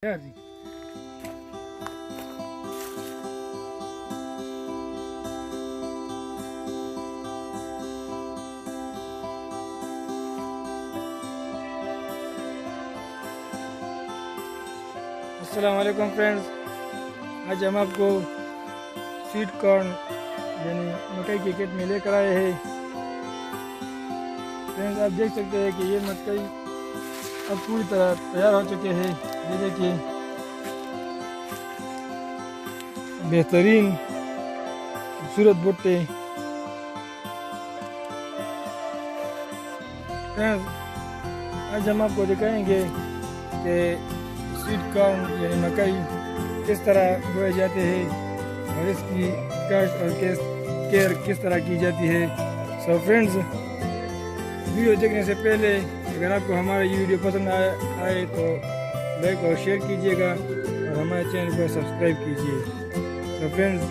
यार जी अस्सलाम वालेकुम फ्रेंड्स, आज हम आपको स्वीट कॉर्न यानी मकई की किट में लेकर आए हैं। फ्रेंड्स, आप देख सकते हैं कि ये मकई अब पूरी तरह तैयार हो चुके हैं। ये देखिए, बेहतरीन खूबसूरत भुट्टे। फ्रेंड्स, आज हम आपको दिखाएंगे कि स्वीट कॉर्न यानी मकई किस तरह बोए जाते हैं और इसकी काश्त और केयर किस तरह की जाती है। सो फ्रेंड्स, वीडियो देखने से पहले अगर आपको हमारा ये वीडियो पसंद आए तो लाइक और शेयर कीजिएगा और हमारे चैनल को सब्सक्राइब कीजिए। तो फ्रेंड्स,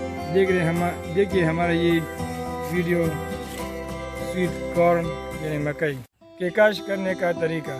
देखिए हमारा ये वीडियो स्वीट कॉर्न यानी मकई के काश्त करने का तरीका।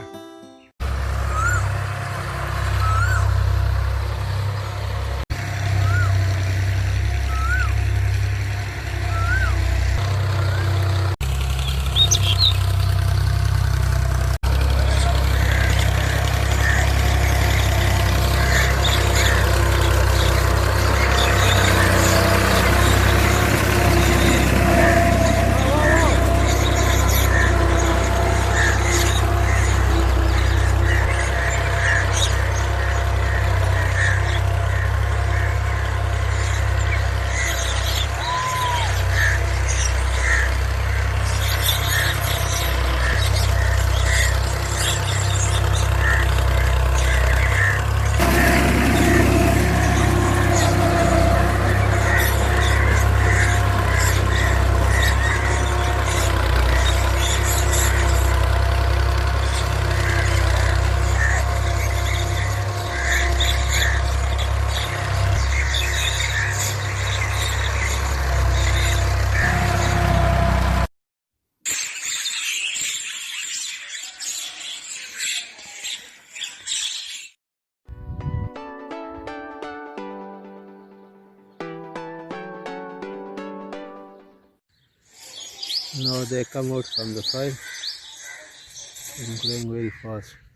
Now they come out from the soil and growing very fast.